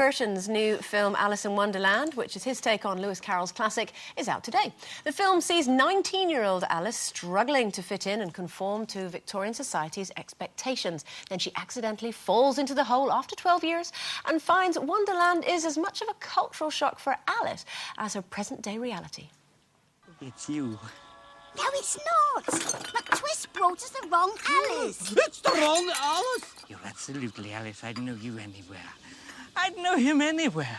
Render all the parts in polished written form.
Burton's new film Alice in Wonderland, which is his take on Lewis Carroll's classic, is out today. The film sees 19-year-old Alice struggling to fit in and conform to Victorian society's expectations. Then she accidentally falls into the hole after 12 years and finds Wonderland is as much of a cultural shock for Alice as her present-day reality. It's you. No, it's not. McTwist brought us the wrong Alice. It's the wrong Alice? You're absolutely Alice. I'd know you anywhere. I'd know him anywhere.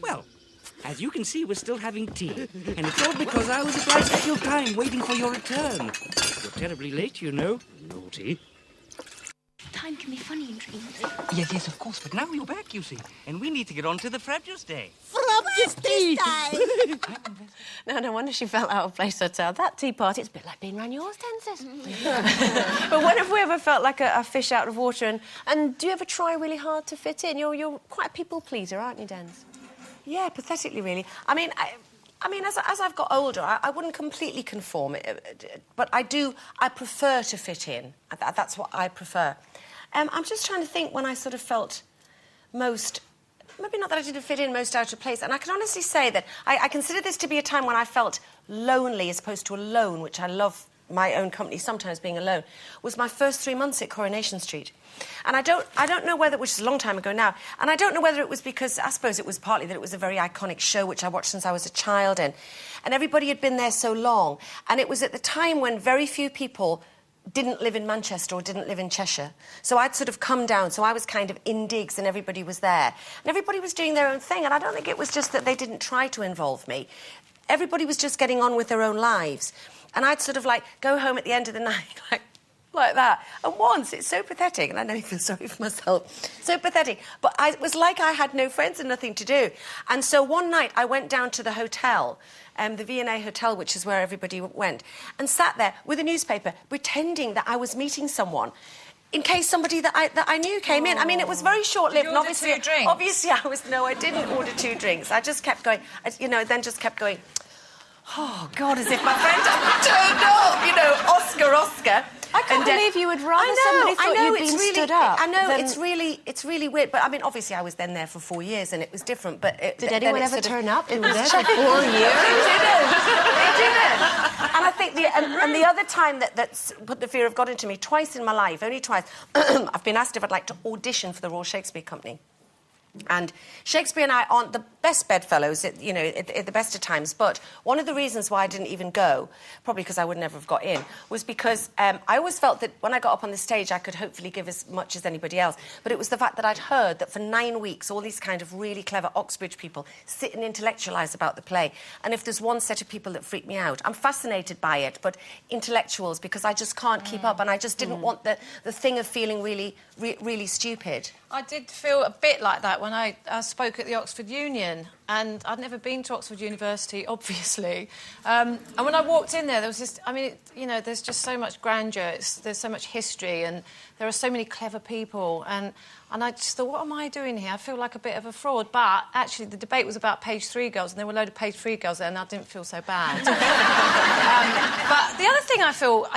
Well, as you can see, we're still having tea. And it's all because I was obliged to kill time waiting for your return. You're terribly late, you know. Naughty. Time can be funny in dreams. Yes, of course. But now you're back, you see. And we need to get on to the Frabjous Day. Frabjous Day! No wonder she felt out of place at that tea party. It's a bit like being round yours, Dennis. But when have we ever felt like a fish out of water? And do you ever try really hard to fit in? You're quite a people pleaser, aren't you, Dens? Yeah, pathetically, really. I mean, as I've got older, I wouldn't completely conform, but I prefer to fit in. That's what I prefer. I'm just trying to think when I sort of felt most... Maybe not that I didn't fit in, most out of place. And I can honestly say that I consider this to be a time when I felt lonely as opposed to alone, which I love my own company, sometimes being alone, was my first 3 months at Coronation Street. And I don't know whether, which is a long time ago now, and I don't know whether it was because, I suppose it was partly that it was a very iconic show which I watched since I was a child, and everybody had been there so long. And it was at the time when very few people didn't live in Manchester or didn't live in Cheshire. So I'd sort of come down, so I was kind of in digs and everybody was there. And everybody was doing their own thing, and I don't think it was just that they didn't try to involve me. Everybody was just getting on with their own lives. And I'd sort of, like, go home at the end of the night, like that. And once, it's so pathetic, and I know I feel sorry for myself, so pathetic, but it was like I had no friends and nothing to do. And so one night I went down to the hotel, the V&A Hotel, which is where everybody went, and sat there with a newspaper, pretending that I was meeting someone, in case somebody that I knew came in. I mean, it was very short-lived. Did you order 2 drinks? Obviously, No, I didn't order 2 drinks. I just kept going, then just kept going, oh, God, as if my friend had turned up, Oscar. I can't believe you would rather somebody thought you'd been stood up. I know, it's really weird. But, I mean, obviously, I was then there for 4 years and it was different, but... Did anyone ever turn up? It was there for 4 years. They didn't. And I think the other time that's put the fear of God into me, twice in my life, only twice, I've been asked if I'd like to audition for the Royal Shakespeare Company. And Shakespeare and I aren't the best bedfellows, at the best of times, but one of the reasons why I didn't even go, probably because I would never have got in, was because I always felt that when I got up on the stage I could hopefully give as much as anybody else, but it was the fact that I'd heard that for 9 weeks all these kind of really clever Oxbridge people sit and intellectualise about the play, and if there's one set of people that freak me out, I'm fascinated by it, but intellectuals, because I just can't keep up, and I just didn't want the thing of feeling really stupid. I did feel a bit like that when I spoke at the Oxford Union, and I'd never been to Oxford University, obviously. And when I walked in there was this... I mean, there's just so much grandeur, there's so much history, and there are so many clever people, and I just thought, what am I doing here? I feel like a bit of a fraud. But actually, the debate was about page 3 girls, and there were a load of page 3 girls there, and I didn't feel so bad. But the other thing I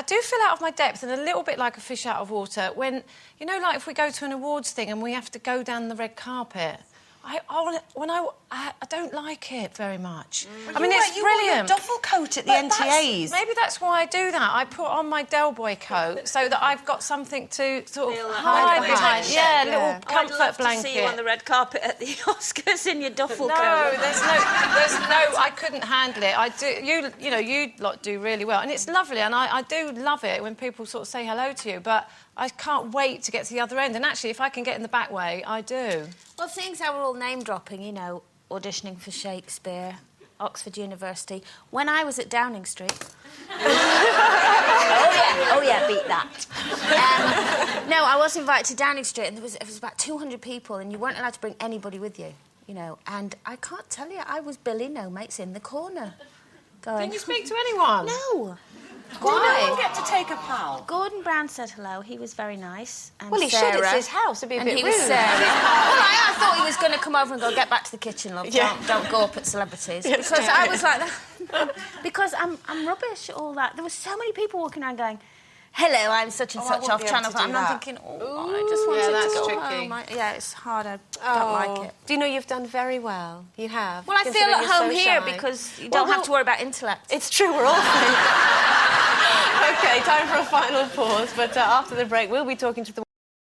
do feel out of my depth and a little bit like a fish out of water when, like if we go to an awards thing and we have to go down the red carpet. I don't like it very much. I mean, it's brilliant. You wore a duffel coat at the NTAs. Maybe that's why I do that. I put on my Del Boy coat so that I've got something to sort of hide behind. Yeah, a little comfort blanket. I'd love to see you on the red carpet at the Oscars in your duffel coat. No, there's no. I couldn't handle it. I do. You lot do really well, and it's lovely, and I do love it when people sort of say hello to you, but I can't wait to get to the other end. And actually, if I can get in the back way, I do. Well, things how we're all name-dropping, auditioning for Shakespeare, Oxford University. When I was at Downing Street... oh, yeah, beat that. No, I was invited to Downing Street, and it was about 200 people, and you weren't allowed to bring anybody with you, And I can't tell you, I was Billy No Mates in the corner. Going... Didn't you speak to anyone? No. Did no one get to take a pal? Gordon Brown said hello. He was very nice. And well, he Sarah, should. It's his house. It'd be a bit rude. Was Sarah. Well, I thought he was going to come over and go, get back to the kitchen, love. Yeah. Don't go up at celebrities. Because I was like that. Because I'm rubbish at all that. There were so many people walking around going, hello, I'm such and I such wouldn't off be able channel. to do And I'm that. thinking, I just wanted that's to go tricky. home. Yeah, it's hard. I don't like it. Do you know you've done very well? You have. Well, I feel considering at you're home so here shy. because you don't have to worry about intellect. It's true, we're all OK, time for a final pause, but after the break, we'll be talking to the